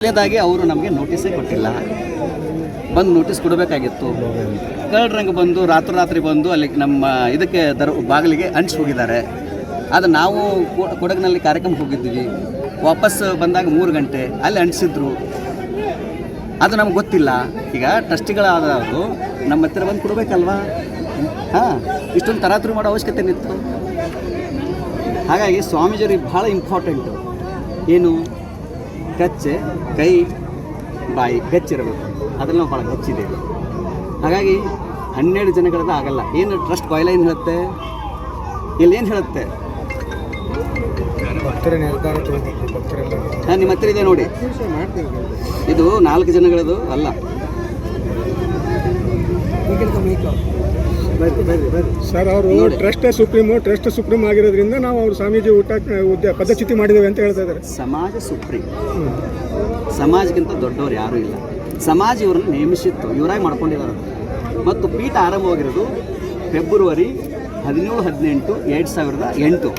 ಮೊದಲನೇದಾಗಿ ಅವರು ನಮಗೆ ನೋಟಿಸೇ ಕೊಟ್ಟಿಲ್ಲ. ಬಂದು ನೋಟಿಸ್ ಕೊಡಬೇಕಾಗಿತ್ತು. ಕಳ್ಳರಂಗೆ ಬಂದು ರಾತ್ರಿ ಬಂದು ಅಲ್ಲಿ ನಮ್ಮ ಇದಕ್ಕೆ ಬಾಗಿಲಿಗೆ ಅಂಟಿಸಿ ಹೋಗಿದ್ದಾರೆ. ಅದು ನಾವು ಕೊಡಗಿನಲ್ಲಿ ಕಾರ್ಯಕ್ರಮಕ್ಕೆ ಹೋಗಿದ್ದೀವಿ. ವಾಪಸ್ ಬಂದಾಗ 3 ಗಂಟೆ ಅಲ್ಲಿ ಅಂಟಿಸಿದ್ರು. ಅದು ನಮ್ಗೆ ಗೊತ್ತಿಲ್ಲ. ಈಗ ಟ್ರಸ್ಟಿಗಳಾದವರು ನಮ್ಮ ಹತ್ತಿರ ಬಂದು ಕೊಡಬೇಕಲ್ವಾ? ಹಾಂ, ಇಷ್ಟೊಂದು ತರಾತುರಿ ಮಾಡೋ ಅವಶ್ಯಕತೆ ಇತ್ತು. ಹಾಗಾಗಿ ಸ್ವಾಮೀಜಿಯವ್ರಿಗೆ ಭಾಳ ಇಂಪಾರ್ಟೆಂಟು ಏನು, ಕಚ್ಚೆ ಕೈ ಬಾಯಿ ಗಚ್ಚಿರಬೇಕು. ಅದರಲ್ಲಿ ನಾವು ಭಾಳ ಗಚ್ಚಿದ್ದೇವೆ. ಹಾಗಾಗಿ 12 ಜನಗಳದ್ದು ಆಗಲ್ಲ. ಏನು ಟ್ರಸ್ಟ್ ಬಾಯ್ಲ ಏನು ಹೇಳುತ್ತೆ, ಇಲ್ಲಿ ಏನು ಹೇಳುತ್ತೆ? ಹಾಂ, ನಿಮ್ಮ ಹತ್ತಿರ ಇದೆ ನೋಡಿ. ಇದು 4 ಜನಗಳದು ಅಲ್ಲ. ಸರ್, ಅವರು ಟ್ರಸ್ಟ್ ಸುಪ್ರೀಂ ಆಗಿರೋದ್ರಿಂದ ನಾವು ಅವ್ರು ಸ್ವಾಮೀಜಿ ಊಟ ಪದಚ್ಯುತಿ ಮಾಡಿದ್ದೇವೆ ಅಂತ ಹೇಳ್ತಾ ಇದ್ದಾರೆ. ಸಮಾಜ ಸುಪ್ರೀಂ. ಸಮಾಜಕ್ಕಿಂತ ದೊಡ್ಡವರು ಯಾರೂ ಇಲ್ಲ. ಸಮಾಜ ಇವರನ್ನು ನೇಮಿಸಿತ್ತು, ಇವರಾಗಿ ಮಾಡ್ಕೊಂಡಿದ್ದಾರೆ. ಮತ್ತು ಪೀಠ ಆರಂಭವಾಗಿರೋದು ಫೆಬ್ರವರಿ 17-18, 2008.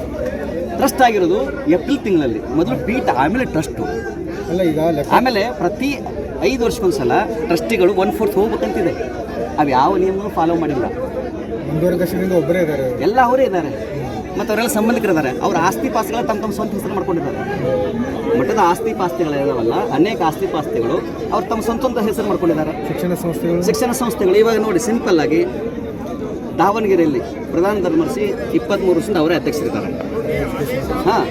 ಟ್ರಸ್ಟ್ ಆಗಿರೋದು ಏಪ್ರಿಲ್ ತಿಂಗಳಲ್ಲಿ. ಮೊದಲು ಪೀಠ, ಆಮೇಲೆ ಟ್ರಸ್ಟು. ಆಮೇಲೆ ಪ್ರತಿ 5 ವರ್ಷಕ್ಕೊಂದ್ಸಲ ಟ್ರಸ್ಟಿಗಳು 1/4 ಹೋಗ್ಬೇಕಂತಿದೆ. ಅವು ಯಾವ ನಿಯಮನೂ ಫಾಲೋ ಮಾಡಿಲ್ಲ. ಒಬ್ಬರೇ ಇದ್ದಾರೆ, ಎಲ್ಲ ಅವರೇ ಇದ್ದಾರೆ. ಮತ್ತು ಅವರೆಲ್ಲ ಸಂಬಂಧಿಕರಿದ್ದಾರೆ. ಅವ್ರ ಆಸ್ತಿ ಪಾಸ್ತಿಗಳ ತಮ್ಮ ಸ್ವಂತ ಹೆಸರು ಮಾಡ್ಕೊಂಡಿದ್ದಾರೆ. ಮಠದ ಆಸ್ತಿ ಪಾಸ್ತಿಗಳಿದಾವಲ್ಲ, ಅನೇಕ ಆಸ್ತಿ ಪಾಸ್ತಿಗಳು ಅವ್ರು ತಮ್ಮ ಸ್ವಂತ ಹೆಸರು ಮಾಡ್ಕೊಂಡಿದ್ದಾರೆ. ಶಿಕ್ಷಣ ಸಂಸ್ಥೆಗಳು ಇವಾಗ ನೋಡಿ, ಸಿಂಪಲ್ ಆಗಿ ದಾವಣಗೆರೆಯಲ್ಲಿ ಪ್ರಧಾನ ಧರ್ಮರ್ಷಿ 23 ವರ್ಷದಿಂದ ಅವರೇ ಅಧ್ಯಕ್ಷರಿದ್ದಾರೆ. ಹಾಂ,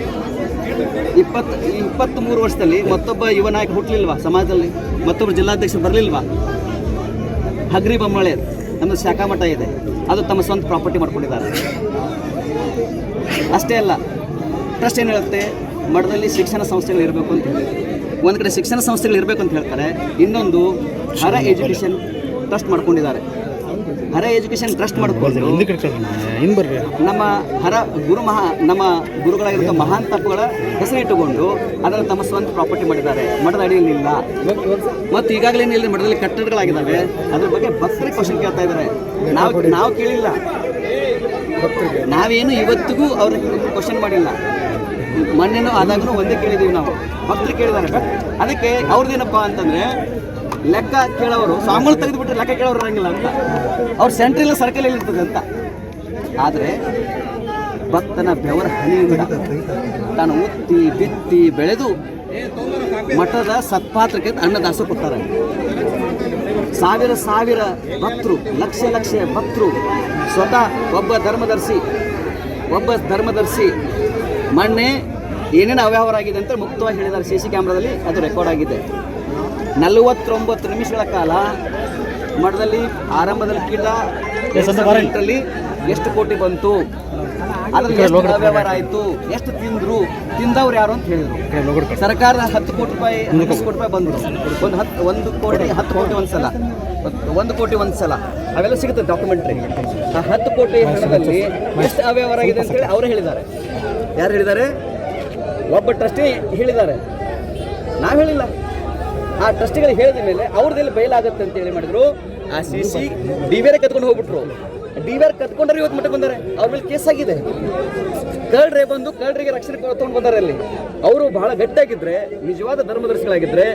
23 ವರ್ಷದಲ್ಲಿ ಮತ್ತೊಬ್ಬ ಯುವ ನಾಯಕ ಹುಟ್ಟಲಿಲ್ವಾ ಸಮಾಜದಲ್ಲಿ? ಮತ್ತೊಬ್ಬರು ಜಿಲ್ಲಾಧ್ಯಕ್ಷರು ಬರಲಿಲ್ವಾ? ಹಗ್ರಿ ಬೊಮ್ಮಳೆ ನಮ್ಮ ಶಾಖಾ ಮಠ ಇದೆ, ಅದು ತಮ್ಮ ಸ್ವಂತ ಪ್ರಾಪರ್ಟಿ ಮಾಡ್ಕೊಂಡಿದ್ದಾರೆ. ಅಷ್ಟೇ ಅಲ್ಲ, ಟ್ರಸ್ಟ್ ಏನು ಹೇಳುತ್ತೆ, ಮಠದಲ್ಲಿ ಶಿಕ್ಷಣ ಸಂಸ್ಥೆಗಳು ಇರಬೇಕು ಅಂತ ಹೇಳಿ. ಒಂದು ಕಡೆ ಶಿಕ್ಷಣ ಸಂಸ್ಥೆಗಳು ಇರಬೇಕು ಅಂತ ಹೇಳ್ತಾರೆ, ಇನ್ನೊಂದು ಹರ ಎಜುಕೇಷನ್ ಟ್ರಸ್ಟ್ ಮಾಡ್ಕೊಂಡಿದ್ದಾರೆ. ಹರ ಎಜುಕೇಷನ್ ಟ್ರಸ್ಟ್ ಮಾಡಿಕೊಂಡು ನಮ್ಮ ನಮ್ಮ ಗುರುಗಳಾಗಿರೋ ಮಹಾನ್ ತಪ್ಪುಗಳ ಹೆಸರಿಟ್ಟುಕೊಂಡು ಅದನ್ನು ತಮ್ಮ ಸ್ವಂತ ಪ್ರಾಪರ್ಟಿ ಮಾಡಿದ್ದಾರೆ. ಮಠದ ಅಡಿಯಲ್ಲಿಲ್ಲ. ಮತ್ತು ಈಗಾಗಲೇ ಇಲ್ಲಿ ಮಠದಲ್ಲಿ ಕಟ್ಟಡಗಳಾಗಿದ್ದಾವೆ. ಅದ್ರ ಬಗ್ಗೆ ಭಕ್ತರಿಗೆ ಕ್ವಶನ್ ಕೇಳ್ತಾ ಇದ್ದಾರೆ. ನಾವು ಕೇಳಿಲ್ಲ. ನಾವೇನು ಇವತ್ತಿಗೂ ಅವ್ರ ಕ್ವಶನ್ ಮಾಡಿಲ್ಲ. ಮೊನ್ನೆನೂ ಆದಾಗೂ ಒಂದೇ ಕೇಳಿದ್ದೀವಿ ನಾವು. ಭಕ್ತರು ಕೇಳಿದ್ದಾರೆ. ಅದಕ್ಕೆ ಅವ್ರದ್ದೇನಪ್ಪ ಅಂತಂದರೆ, ಲೆಕ್ಕ ಕೇಳೋರು ಸ್ವಾಮಿಗಳು ತೆಗೆದುಬಿಟ್ರೆ ಲೆಕ್ಕ ಕೇಳೋರು ಇರಂಗಿಲ್ಲ ಅಂತ. ಅವ್ರು ಸೆಂಟ್ರಿಲ್ಲ ಸರ್ಕಲಲ್ಲಿ ಇರ್ತದೆ ಅಂತ. ಆದರೆ ಭಕ್ತನ ಬೆವರ ಹನಿಯಿಂದ ತಾನು ಉತ್ತಿ ಬಿತ್ತಿ ಬೆಳೆದು ಮಠದ ಸತ್ಪಾತ್ರಕ್ಕೆ ಅನ್ನದಾಸ ಕೊಡ್ತಾರೆ. ಸಾವಿರ ಭಕ್ತರು, ಲಕ್ಷ ಭಕ್ತರು, ಸ್ವತಃ ಒಬ್ಬ ಧರ್ಮದರ್ಶಿ ಮೊನ್ನೆ ಏನೇನು ಅವ್ಯವಹಾರ ಆಗಿದೆ ಅಂತ ಮುಕ್ತವಾಗಿ ಹೇಳಿದ್ದಾರೆ. CC ಕ್ಯಾಮ್ರಾದಲ್ಲಿ ಅದು ರೆಕಾರ್ಡ್ ಆಗಿದೆ. 49 ನಿಮಿಷಗಳ ಕಾಲ ಮಠದಲ್ಲಿ ಆರಂಭದಲ್ಲಿ ಕೀಟ ಲ್ಲಿ ಎಷ್ಟು ಕೋಟಿ ಬಂತು, ಅದ್ರಲ್ಲಿ ಎಷ್ಟು ಅವ್ಯವಹಾರ ಆಯಿತು, ಎಷ್ಟು ತಿಂದವ್ರು ಯಾರು ಅಂತ ಹೇಳಿದರು. ಸರ್ಕಾರದ 10 ಕೋಟಿ ರೂಪಾಯಿ 10 ಕೋಟಿ ರೂಪಾಯಿ ಬಂದರು. 1 ಕೋಟಿ 10 ಕೋಟಿ ಒಂದ್ಸಲ, 1 ಕೋಟಿ ಒಂದ್ಸಲ, ಅವೆಲ್ಲ ಸಿಗುತ್ತೆ ಡಾಕ್ಯುಮೆಂಟ್ರಿ. ಆ 10 ಕೋಟಿ ಹಣದಲ್ಲಿ ಎಷ್ಟು ಅವ್ಯವಹಾರ ಆಗಿದೆ ಅಂತೇಳಿ ಅವರೇ ಹೇಳಿದ್ದಾರೆ. ಯಾರು ಹೇಳಿದ್ದಾರೆ? ಒಬ್ಬ ಟ್ರಸ್ಟಿ ಹೇಳಿದ್ದಾರೆ, ನಾವು ಹೇಳಿಲ್ಲ. ಆ ಟ್ರಸ್ಟಿಗಳು ಹೇಳಿದ ಮೇಲೆ ಅವ್ರದ್ದೆಲ್ಲ ಬಯಲಾಗುತ್ತೆ ಅಂತೇಳಿ ಮಾಡಿದ್ರು. ಆ CC DVR ಕತ್ಕೊಂಡು ಹೋಗ್ಬಿಟ್ರು. DVR ಕತ್ಕೊಂಡ್ರೆ ಇವತ್ತು ಮಟ್ಟಕ್ಕೆ ಬಂದಾರೆ. ಅವ್ರ ಮೇಲೆ ಕೇಸ್ ಆಗಿದೆ. ಕಳ್ಳರೇ ಬಂದು ಕಳ್ಳರಿಗೆ ರಕ್ಷಣೆ ತೊಗೊಂಡು ಬಂದಾರೆ. ಅಲ್ಲಿ ಅವರು ಬಹಳ ಗಟ್ಟಿಯಾಗಿದ್ದರೆ, ನಿಜವಾದ ಧರ್ಮದರ್ಶಿಗಳಾಗಿದ್ದರೆ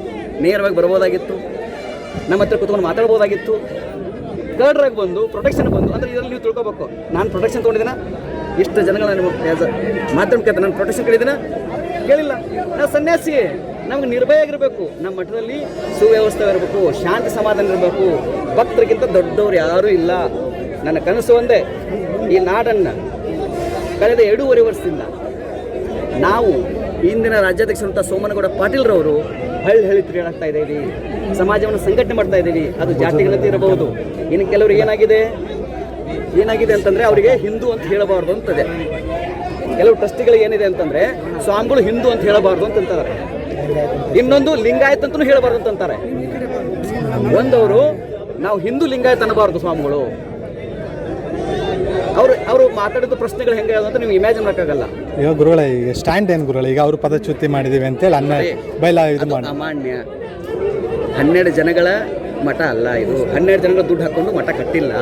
ನೇರವಾಗಿ ಬರ್ಬೋದಾಗಿತ್ತು, ನಮ್ಮ ಹತ್ರ ಕುತ್ಕೊಂಡು ಮಾತಾಡ್ಬೋದಾಗಿತ್ತು. ಕಳ್ಳರಾಗಿ ಬಂದು ಪ್ರೊಟೆಕ್ಷನ್ ಬಂದು ಅಂದರೆ ಇದರಲ್ಲಿ ನೀವು ತಿಳ್ಕೊಬೇಕು, ನಾನು ಪ್ರೊಟೆಕ್ಷನ್ ತೊಗೊಂಡಿದ್ದೀನ, ಇಷ್ಟು ಜನಗಳ ಮಾಧ್ಯಮಕ್ಕೆ ನಾನು ಪ್ರೊಟೆಕ್ಷನ್ ಕೇಳಿಲ್ಲ. ನಾವು ಸನ್ಯಾಸಿ, ನಮ್ಗೆ ನಿರ್ಭಯಾಗಿರಬೇಕು. ನಮ್ಮ ಮಠದಲ್ಲಿ ಸುವ್ಯವಸ್ಥೆ ಇರಬೇಕು, ಶಾಂತಿ ಸಮಾಧಾನ ಇರಬೇಕು. ಭಕ್ತರಿಗಿಂತ ದೊಡ್ಡವರು ಯಾರೂ ಇಲ್ಲ. ನನ್ನ ಕನಸು ಒಂದೇ, ಈ ನಾಡನ್ನು ಕಳೆದ 2.5 ವರ್ಷದಿಂದ ನಾವು ಇಂದಿನ ರಾಜ್ಯಾಧ್ಯಕ್ಷರಂಥ ಸೋಮನಗೌಡ ಪಾಟೀಲ್ರವರು ಹಳ್ಳಿ ತಿರುಗಾಡ್ತಾ ಇದ್ದೀವಿ, ಸಮಾಜವನ್ನು ಸಂಘಟನೆ ಮಾಡ್ತಾ ಇದ್ದೀವಿ. ಅದು ಜಾತಿಗಣತಿ ಇರಬಹುದು. ಇನ್ನು ಕೆಲವರು ಏನಾಗಿದೆ ಅಂತಂದರೆ ಅವರಿಗೆ ಹಿಂದೂ ಅಂತ ಹೇಳಬಾರ್ದು ಅಂತದೆ. ಕೆಲವು ಟ್ರಸ್ಟಿಗಳು ಏನಿದೆ ಅಂತಂದರೆ ಸ್ವಾಮಿಗಳು ಹಿಂದೂ ಅಂತ ಹೇಳಬಾರ್ದು ಅಂತಂತಾರೆ. ಇನ್ನೊಂದು ಲಿಂಗಾಯತ್ ಅಂತಲೂ ಹೇಳಬಾರ್ದು ಅಂತಂತಾರೆ. ಒಂದವರು ನಾವು ಹಿಂದೂ ಲಿಂಗಾಯತ್ ಅನ್ನಬಾರ್ದು ಸ್ವಾಮಿಗಳು. ಅವರು ಮಾತಾಡಿದ ಪ್ರಶ್ನೆಗಳು ಹೆಂಗೆ ಅಂತ ನೀವು ಇಮ್ಯಾಜಿನ್ ಮಾಡೋಕ್ಕಾಗಲ್ಲ. ಈಗ ಗುರುಗಳೇ, ಈಗ ಸ್ಟ್ಯಾಂಡ್ ಏನು ಗುರುಗಳೇ, ಈಗ ಅವರು ಪದಚ್ಯುತಿ ಮಾಡಿದ್ದೀವಿ ಅಂತೇಳಿ ಅಮಾನ್ಯ. 12 ಜನಗಳ ಮಠ ಅಲ್ಲ ಇದು. 12 ಜನಗಳ ದುಡ್ಡು ಹಾಕ್ಕೊಂಡು ಮಠ ಕಟ್ಟಿಲ್ಲ.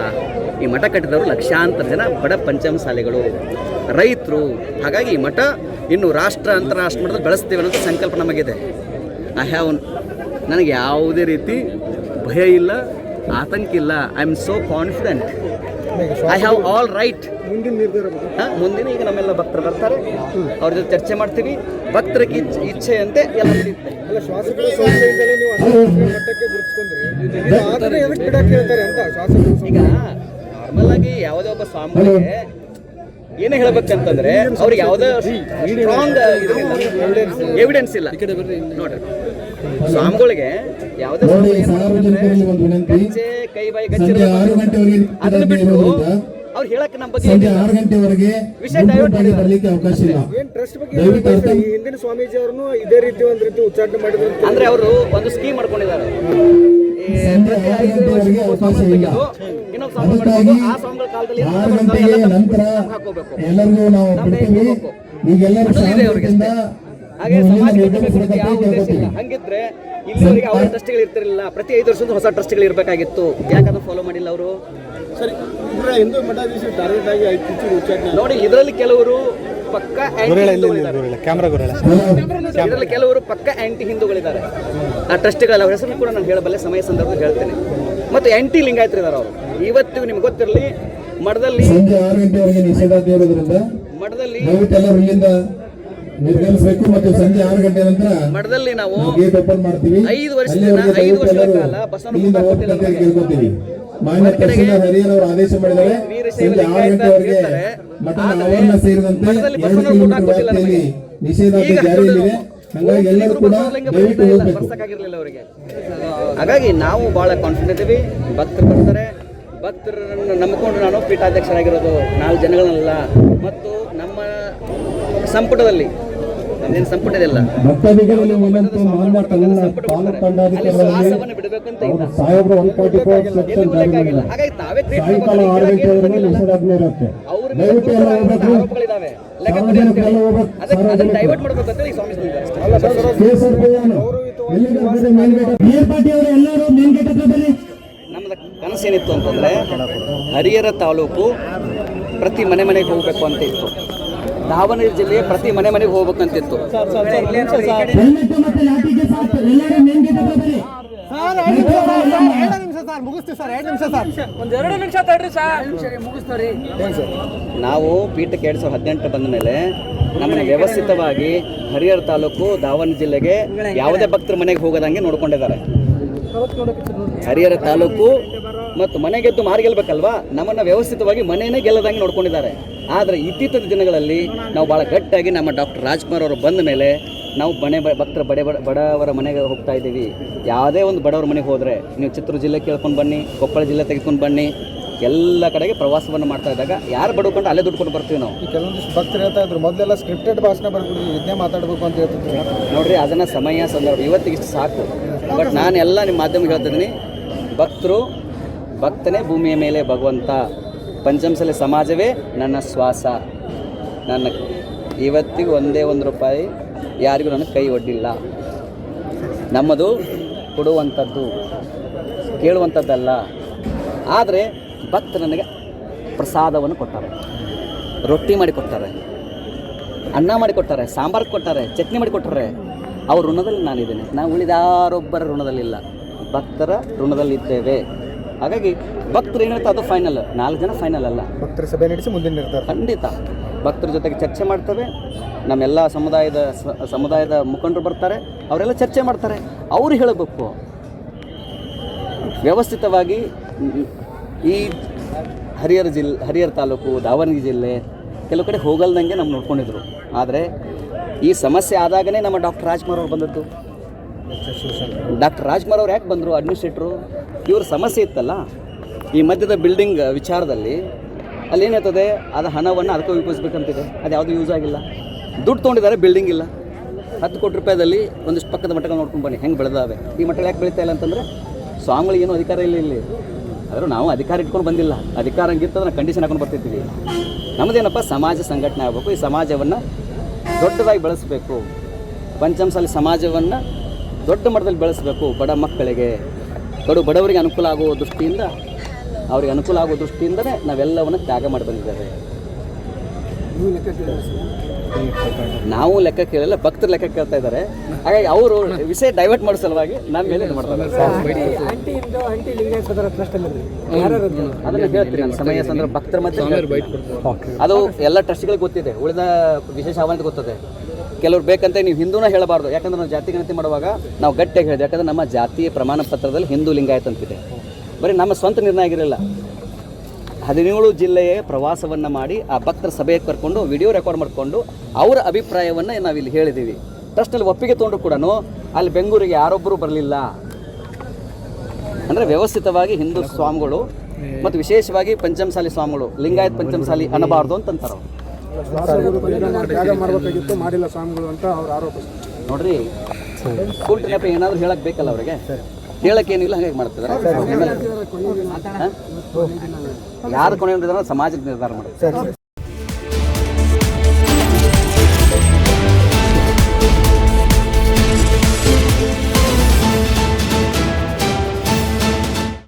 ಈ ಮಠ ಕಟ್ಟಿದವರು ಲಕ್ಷಾಂತರ ಜನ ಬಡ ಪಂಚಮಸಾಲಿಗಳು, ರೈತರು. ಹಾಗಾಗಿ ಈ ಮಠ ಇನ್ನು ರಾಷ್ಟ್ರ ಅಂತಾರಾಷ್ಟ್ರ ಮಟ್ಟದಲ್ಲಿ ಬೆಳೆಸ್ತೀವಿ ಅನ್ನೋ ಸಂಕಲ್ಪ ನಮಗಿದೆ. ನನಗೆ ಯಾವುದೇ ರೀತಿ ಭಯ ಇಲ್ಲ, ಆತಂಕ ಇಲ್ಲ. I am so confident. I have all right. ಮುಂದಿನ ನಿರ್ಧಾರ ಬಗ್ಗೆ? ಮುಂದಿನ ಈಗ ನಮ್ಮೆಲ್ಲ ಭಕ್ತರು ಬರ್ತಾರೆ, ಅವ್ರ ಜೊತೆ ಚರ್ಚೆ ಮಾಡ್ತೀವಿ. ಭಕ್ತರಿಗೆ ಇಚ್ಛೆಯಂತೆ ಎಲ್ಲ ನಡೀತೆ. ಅಲ್ಲ, ಶಾಸಕರ ಸೌಲಭ್ಯದಿಂದಲೇ ನೀವು ಅಂತರರಾಷ್ಟ್ರೀಯ ಮಟ್ಟಕ್ಕೆ ಗುರುತಿಸ್ಕೊಂಡ್ರಿ, ಆದರೆ ಎದಕ್ಕೆ ಬಿಡಕ್ಕೆ ಹೇಳ್ತಾರೆ ಅಂತ ಶಾಸಕರು? ಈಗ ನಾರ್ಮಲ್ ಆಗಿ ಯಾವುದೇ ಒಬ್ಬ ಸ್ವಾಮಿಗಳಿಗೆ ಏನೇ ಹೇಳ್ಬೇಕಂತಂದ್ರೆ ಅವ್ರಿಗೆ ಯಾವುದೇ ಸ್ಟ್ರಾಂಗ್ ಎವಿಡೆನ್ಸ್ ಇಲ್ಲ. ನೋಡ್ರಿ, ಸ್ವಾಮಿಗಳಿಗೆ ಯಾವುದೇ ಗಜ್ಜೆ ಕೈ ಬಾಯಿ ಗಚ್ಚಿರ್ಬೇಕು, ಅದನ್ನ ಬಿಟ್ಟು ಅವ್ರು ಹೇಳಕ್ಕೆ ನಮ್ಮ ಬಗ್ಗೆ ವಿಷಯ ಡೈವರ್ಟ್ ಮಾಡಿದ್ದಾರೆ. ಏನ್ ಟ್ರಸ್ಟ್ ಬಗ್ಗೆ ಹೇಳ್ತಾರೆ? ಈ ಹಿಂದಿನ ಸ್ವಾಮೀಜಿ ಅವ್ರನ್ನು ಇದೇ ರೀತಿ ಒಂದ್ ರೀತಿ ಉಚ್ಚಾಟನೆ ಮಾಡಿದ್ರು ಅಂದ್ರೆ ಅವರು ಒಂದು ಸ್ಕೀಮ್ ಮಾಡ್ಕೊಂಡಿದ್ದಾರೆ. ಪ್ರತಿ 5 ವರ್ಷಕ್ಕೆ ಸ್ವಾಮಿ ತೆಗೆದು ಇನ್ನೊಂದು ಸ್ವಾಮಿ ಮಾಡ್ಕೊಂಡು ಆ ಸ್ವಾಮಿಗಳ ಕಾಲದಲ್ಲಿ ಹಾಕೋಬೇಕು, ಇದೆ ಅವ್ರಿಗೆ ಅಷ್ಟೇ. ಹಾಗೆ ಸಮಾಜ ಕಟ್ಟಬೇಕು ಯಾವ ಉದ್ದೇಶ ಇಲ್ಲ. ಹಂಗಿದ್ರೆ ಇಲ್ಲಿವರೆಗೆ ಅವರ ಟ್ರಸ್ಟ್ಗಳು ಇರ್ತಿರಲಿಲ್ಲ. ಪ್ರತಿ 5 ವರ್ಷದ ಹೊಸ ಟ್ರಸ್ಟ್ಗಳು ಇರಬೇಕಾಗಿತ್ತು. ಯಾಕಂದ್ರೆ ಫಾಲೋ ಮಾಡಿಲ್ಲ ಅವರು. ಸರಿ, ಹಿಂದೂ ಮಠಾಧೀಶರು ಟಾರ್ಗೆಟ್ ಆಗಿ 5 ಟೀಚರ್ ಉಚ್ಚಾಟನೆ ನೋಡಿ, ಇದರಲ್ಲಿ ಕೆಲವರು ಪಕ್ಕ ಇದರಲ್ಲಿ ಕೆಲವರು ಪಕ್ಕ ಆಂಟಿ ಹಿಂದೂಗಳಿದ್ದಾರೆ. ಆ ಟ್ರಸ್ಟ್ಗಳ ಹೆಸರು ಕೂಡ ನಾನು ಹೇಳಬಲ್ಲೆ, ಸಮಯ ಸಂದರ್ಭದಲ್ಲಿ ಹೇಳ್ತೇನೆ. ಮತ್ತು ಆಂಟಿ ಲಿಂಗಾಯತರಿದ್ದಾರೆ ಅವರು. ಇವತ್ತಿಗೂ ನಿಮ್ಗೆ ಗೊತ್ತಿರಲಿ, ಮಠದಲ್ಲಿ ನಿರ್ಗಮಿಸಬೇಕು ಮತ್ತು ಸಂಜೆ 6 ಗಂಟೆ ನಂತರ ಮಠದಲ್ಲಿ ನಾವು ಗೇಟ್ ಓಪನ್ ಮಾಡ್ತೀವಿ. 5 ವರ್ಷಗಳ ಕಾಲ ಬಸವನ ಕೇಳ್ಕೊತೀವಿ. ಮಾನ್ಯ ತಹಸೀಲ್ದಾರ್ ಹರಿಹರ ಅವರು ಆದೇಶ ಮಾಡಿದ್ದಾರೆ, ಸಂಜೆ 6 ಗಂಟೆವರೆಗೆ ಮಠದ ಆವರಣ ಸೇರಿದಂತೆ 2 ಕಿಲೋಮೀಟರ್ ವ್ಯಾಪ್ತಿಯಲ್ಲಿ ನಿಷೇಧಾಜ್ಞೆ ಜಾರಿಯಲ್ಲಿದೆ. ಹಾಗಾಗಿ ಎಲ್ಲರೂ ಕೂಡ ದಯವಿಟ್ಟು ಹೋಗಬೇಕು. ಅವರಿಗೆ. ಹಾಗಾಗಿ ನಾವು ಬಹಳ ಕಾನ್ಫಿಡೆಂಟ್ ಇದ್ದೀವಿ. ಭಕ್ತರು ಬರ್ತಾರೆ. ಭಕ್ತರನ್ನು ನಂಬಿಕೊಂಡು ನಾನು ಪೀಠಾಧ್ಯಕ್ಷರಾಗಿರೋದು 4 ಜನಗಳಲ್ಲ. ಮತ್ತು ನಮ್ಮ ಸಂಪುಟದಲ್ಲಿ ನಮ್ದೇನು ಸಂಪುಟ ಇದೆಲ್ಲ, ಭಕ್ತಾದಿಗಳಲ್ಲಿ ಒಂದಂತೂ ಮಾನ್ಯ ಶ್ವಾಸವನ್ನು ಬಿಡಬೇಕಂತ ಇಲ್ಲ. ಸಾಹೇಬರು 144 ಸೆಕ್ಷನ್ ಜಾರಿ ಮಾಡಿದ್ದಾರೆ. ಹಾಗಾಗಿ ತಾವೇ ಸಾಯಂಕಾಲ 6 ಗಂಟೆವರೆಗೆ ನಿಷೇಧಾಜ್ಞೆ ಇರುತ್ತೆ. ದಯವಿಟ್ಟು ಎಲ್ಲ ಹೋಗ್ಬೇಕು. ಆರೋಪಗಳಿದಾವೆ, ಸಾರ್ವಜನಿಕರೆಲ್ಲ ಹೋಗ್ಬೇಕು. ಅದನ್ನ ಡೈವರ್ಟ್ ಮಾಡ್ಬೇಕಂತ ಈ ಸ್ವಾಮಿ ನಮ್ದು ಕನಸೇನಿತ್ತು ಅಂತಂದ್ರೆ ಹರಿಹರ ತಾಲೂಕು ಪ್ರತಿ ಮನೆಗೆ ಹೋಗ್ಬೇಕು ಅಂತ ಇತ್ತು. ದಾವಣಗೆರೆ ಜಿಲ್ಲೆಯ ಪ್ರತಿ ಮನೆಗೆ ಹೋಗ್ಬೇಕಂತಿತ್ತು. ನಾವು ಪೀಠಕ್ಕೆ 2018 ಬಂದ ಮೇಲೆ ನಮ್ಮನ್ನು ವ್ಯವಸ್ಥಿತವಾಗಿ ಹರಿಹರ ತಾಲೂಕು ದಾವಣಗೆರೆ ಜಿಲ್ಲೆಗೆ ಯಾವುದೇ ಭಕ್ತರ ಮನೆಗೆ ಹೋಗೋದಂಗೆ ನೋಡ್ಕೊಂಡಿದ್ದಾರೆ. ಹರಿಹರ ತಾಲೂಕು ಮತ್ತು ಮನೆ ಗೆದ್ದು ಮಾರಿ ಗೆಲ್ಬೇಕಲ್ವಾ, ನಮ್ಮನ್ನು ವ್ಯವಸ್ಥಿತವಾಗಿ ಮನೆಯೇ ಗೆಲ್ಲದಂಗೆ ನೋಡ್ಕೊಂಡಿದ್ದಾರೆ. ಆದರೆ ಇತ್ತೀಚಿನ ದಿನಗಳಲ್ಲಿ ನಾವು ಭಾಳ ಗಟ್ಟಿಯಾಗಿ ನಮ್ಮ ಡಾಕ್ಟರ್ ರಾಜ್ಕುಮಾರ್ ಅವರು ಬಂದ ಮೇಲೆ ನಾವು ಭಕ್ತರ ಬಡವರ ಮನೆಗೆ ಹೋಗ್ತಾ ಇದ್ದೀವಿ. ಯಾವುದೇ ಒಂದು ಬಡವರ ಮನೆಗೆ ಹೋದರೆ ನೀವು ಚಿತ್ರದುರ್ಗ ಜಿಲ್ಲೆ ಕೇಳ್ಕೊಂಡು ಬನ್ನಿ, ಕೊಪ್ಪಳ ಜಿಲ್ಲೆ ತೆಗೆದುಕೊಂಡು ಬನ್ನಿ, ಎಲ್ಲ ಕಡೆಗೆ ಪ್ರವಾಸವನ್ನು ಮಾಡ್ತಾ ಇದ್ದಾಗ ಯಾರು ಬಡ್ಕೊಂಡು ಅಲ್ಲೇ ದುಡ್ಡು ಕೊಟ್ಟು ಬರ್ತೀವಿ ನಾವು. ಕೆಲವೊಂದಿಷ್ಟು ಭಕ್ತರು ಹೇಳ್ತಾ ಇದ್ರು, ಮೊದಲೆಲ್ಲ ಸ್ಕ್ರಿಪ್ಟೆಡ್ ಭಾಷಣ ಬರ್ಬಿಟ್ಟು ಇದನ್ನೇ ಮಾತಾಡಬೇಕು ಅಂತ ಹೇಳ್ತಿದ್ರು. ನೋಡ್ರಿ, ಅದನ್ನು ಸಮಯ ಸಂದರ್ಭ ಇವತ್ತಿಗೆ ಇಷ್ಟು ಸಾಕು. ಬಟ್ ನಾನೆಲ್ಲ ನಿಮ್ಮ ಮಾಧ್ಯಮಕ್ಕೆ ಹೇಳ್ತಿದ್ದೀನಿ, ಭಕ್ತನೇ ಭೂಮಿಯ ಮೇಲೆ ಭಗವಂತ, ಪಂಚಮಸಾಲಿ ಸಮಾಜವೇ ನನ್ನ ಶ್ವಾಸ. ನನ್ನ ಇವತ್ತಿಗೂ ಒಂದೇ ₹1 ಯಾರಿಗೂ ನನಗೆ ಕೈ ಒಡ್ಡಿಲ್ಲ. ನಮ್ಮದು ಕೊಡುವಂಥದ್ದು, ಕೇಳುವಂಥದ್ದಲ್ಲ. ಆದರೆ ಭಕ್ತ ನನಗೆ ಪ್ರಸಾದವನ್ನು ಕೊಟ್ಟಾರೆ, ರೊಟ್ಟಿ ಮಾಡಿ ಕೊಟ್ಟಾರೆ, ಅನ್ನ ಮಾಡಿ ಕೊಟ್ಟಾರೆ, ಸಾಂಬಾರು ಕೊಟ್ಟಾರೆ, ಚಟ್ನಿ ಮಾಡಿ ಕೊಟ್ಟಾರೆ. ಅವ್ರ ಋಣದಲ್ಲಿ ನಾನಿದ್ದೇನೆ. ನಾವು ಉಳಿದಾರೊಬ್ಬರ ಋಣದಲ್ಲಿಲ್ಲ, ಭಕ್ತರ ಋಣದಲ್ಲಿದ್ದೇವೆ. ಹಾಗಾಗಿ ಭಕ್ತರು ಏನಿರುತ್ತೆ ಅದು ಫೈನಲ್. 4 ಜನ ಫೈನಲ್ ಅಲ್ಲ. ಭಕ್ತರ ಸಭೆ ನಡೆಸಿ ಮುಂದಿನ ನಿರ್ಧಾರ ಖಂಡಿತ ಭಕ್ತರ ಜೊತೆಗೆ ಚರ್ಚೆ ಮಾಡ್ತೇವೆ. ನಮ್ಮೆಲ್ಲ ಸಮುದಾಯದ ಮುಖಂಡರು ಬರ್ತಾರೆ, ಅವರೆಲ್ಲ ಚರ್ಚೆ ಮಾಡ್ತಾರೆ. ಅವರು ಹೇಳಬೇಕು ವ್ಯವಸ್ಥಿತವಾಗಿ. ಈ ಹರಿಹರ ತಾಲೂಕು, ದಾವಣಗೆರೆ ಜಿಲ್ಲೆ ಕೆಲವು ಕಡೆ ಹೋಗಲ್ದಂಗೆ ನಮ್ಮ ನೋಡ್ಕೊಂಡಿದ್ರು. ಆದರೆ ಈ ಸಮಸ್ಯೆ ಆದಾಗನೇ ನಮ್ಮ ಡಾಕ್ಟರ್ ರಾಜ್ಕುಮಾರ್ ಅವರು ಬಂದದ್ದು. ಡಾಕ್ಟರ್ ರಾಜ್ಕುಮಾರ್ ಅವ್ರು ಯಾಕೆ ಬಂದರು? ಅಡ್ಮಿನಿಸ್ಟ್ರೇಟ್ರು. ಇವ್ರ ಸಮಸ್ಯೆ ಇತ್ತಲ್ಲ ಈ ಮಧ್ಯದ ಬಿಲ್ಡಿಂಗ್ ವಿಚಾರದಲ್ಲಿ, ಅಲ್ಲೇನಿರ್ತದೆ ಅದು ಹಣವನ್ನು ಅದಕ್ಕೆ ಉಪಯೋಗಿಸ್ಬೇಕಂತಿದೆ. ಅದು ಯಾವುದೂ ಯೂಸ್ ಆಗಿಲ್ಲ. ದುಡ್ಡು ತೊಗೊಂಡಿದ್ದಾರೆ, ಬಿಲ್ಡಿಂಗ್ ಇಲ್ಲ. 10 ಕೋಟಿ ರೂಪಾಯಿದಲ್ಲಿ ಒಂದಿಷ್ಟು ಪಕ್ಕದ ಮಠಗಳು ನೋಡ್ಕೊಂಡು ಬನ್ನಿ ಹೆಂಗೆ ಬೆಳೆದಾವೆ. ಈ ಮಠಗಳು ಯಾಕೆ ಬೆಳೀತಾ ಇಲ್ಲ ಅಂತಂದರೆ ಸ್ವಾಮಿಗಳಿಗೇನು ಅಧಿಕಾರ ಇಲ್ಲ ಇಲ್ಲಿ. ಆದರೂ ನಾವು ಅಧಿಕಾರ ಇಟ್ಕೊಂಡು ಬಂದಿಲ್ಲ. ಅಧಿಕಾರ ಹಂಗಿರ್ತದೆ, ನಾವು ಕಂಡೀಷನ್ ಹಾಕೊಂಡು ಬರ್ತಿರ್ತೀವಿ. ನಮ್ಮದೇನಪ್ಪ, ಸಮಾಜ ಸಂಘಟನೆ ಆಗಬೇಕು. ಈ ಸಮಾಜವನ್ನು ದೊಡ್ಡದಾಗಿ ಬೆಳೆಸಬೇಕು. ಪಂಚಮಸಾಲಿ ಸಮಾಜವನ್ನು ದೊಡ್ಡ ಮಟ್ಟದಲ್ಲಿ ಬೆಳೆಸಬೇಕು. ಬಡ ಮಕ್ಕಳಿಗೆ, ಬಡವರಿಗೆ ಅನುಕೂಲ ಆಗುವ ದೃಷ್ಟಿಯಿಂದ, ಅವರಿಗೆ ಅನುಕೂಲ ಆಗುವ ದೃಷ್ಟಿಯಿಂದಲೇ ನಾವೆಲ್ಲವನ್ನು ತ್ಯಾಗ ಮಾಡಿ ಬಂದಿದ್ದೇವೆ. ನಾವು ಲೆಕ್ಕ ಕೇಳಿಲ್ಲ, ಭಕ್ತರು ಲೆಕ್ಕ ಕೇಳ್ತಾ ಇದ್ದಾರೆ. ಹಾಗಾಗಿ ಅವರು ವಿಷಯ ಡೈವರ್ಟ್ ಮಾಡೋ ಸಲುವಾಗಿ ನಮ್ಮ ಮೇಲೆ ಇದು ಮಾಡ್ತಾರೆ. ಅದನ್ನು ಹೇಳ್ತೀನಿ ನಾನು ಸಮಯ ಸಂದರ್ಭ ಭಕ್ತರ ಮಧ್ಯೆ. ಅದು ಎಲ್ಲ ಟ್ರಸ್ಟ್ಗಳಿಗೆ ಗೊತ್ತಿದೆ, ಉಳಿದ ವಿಶೇಷ ಆಹ್ವಾನ ಗೊತ್ತದೆ. ಕೆಲವ್ರು ಬೇಕಂತ ನೀವು ಹಿಂದೂನ ಹೇಳಬಾರ್ದು, ಯಾಕಂದ್ರೆ ನಾವು ಜಾತಿ ಗಣತಿ ಮಾಡುವಾಗ ನಾವು ಗಟ್ಟಿಯಾಗಿ ಹೇಳಿದೆ. ಯಾಕಂದ್ರೆ ನಮ್ಮ ಜಾತಿಯ ಪ್ರಮಾಣ ಪತ್ರದಲ್ಲಿ ಹಿಂದೂ ಲಿಂಗಾಯತ ಅಂತಿದೆ. ಬರೀ ನಮ್ಮ ಸ್ವಂತ ನಿರ್ಣಯ ಆಗಿರಲಿಲ್ಲ, 17 ಜಿಲ್ಲೆಯ ಪ್ರವಾಸವನ್ನು ಮಾಡಿ ಆ ಭಕ್ತರ ಸಭೆಗೆ ಕರ್ಕೊಂಡು ವಿಡಿಯೋ ರೆಕಾರ್ಡ್ ಮಾಡಿಕೊಂಡು ಅವರ ಅಭಿಪ್ರಾಯವನ್ನು ನಾವಿಲ್ಲಿ ಹೇಳಿದ್ದೀವಿ. ಟ್ರಸ್ಟಲ್ಲಿ ಒಪ್ಪಿಗೆ ತೊಗೊಂಡು ಕೂಡ ಅಲ್ಲಿ ಬೆಂಗಳೂರಿಗೆ ಯಾರೊಬ್ಬರು ಬರಲಿಲ್ಲ. ಅಂದರೆ ವ್ಯವಸ್ಥಿತವಾಗಿ ಹಿಂದೂ ಸ್ವಾಮಿಗಳು ಮತ್ತು ವಿಶೇಷವಾಗಿ ಪಂಚಮಸಾಲಿ ಸ್ವಾಮಿಗಳು ಲಿಂಗಾಯತ್ ಪಂಚಮಸಾಲಿ ಅನ್ನಬಾರ್ದು ಅಂತಂತಾರೆ. ಮಾಡಬೇಕಾಗಿತ್ತು, ಮಾಡಿಲ್ಲ ಸ್ವಾಮಿಗಳು ಅಂತ ಅವ್ರು ಆರೋಪಿಸ್ತಾರೆ. ನೋಡ್ರಿ, ಫುಲ್ ನೆಪ ಏನಾದರೂ ಹೇಳಕ್ಕೆ ಬೇಕಲ್ಲ ಅವರಿಗೆ, ಹೇಳಕ್ಕೇನಿಲ್ಲ, ಹಾಗಾಗಿ ಮಾಡ್ತಿದ್ದಾರೆ. ಯಾರು ಕೊನೆ ಸಮಾಜಕ್ಕೆ ನಿರ್ಧಾರ ಮಾಡುತ್ತೆ.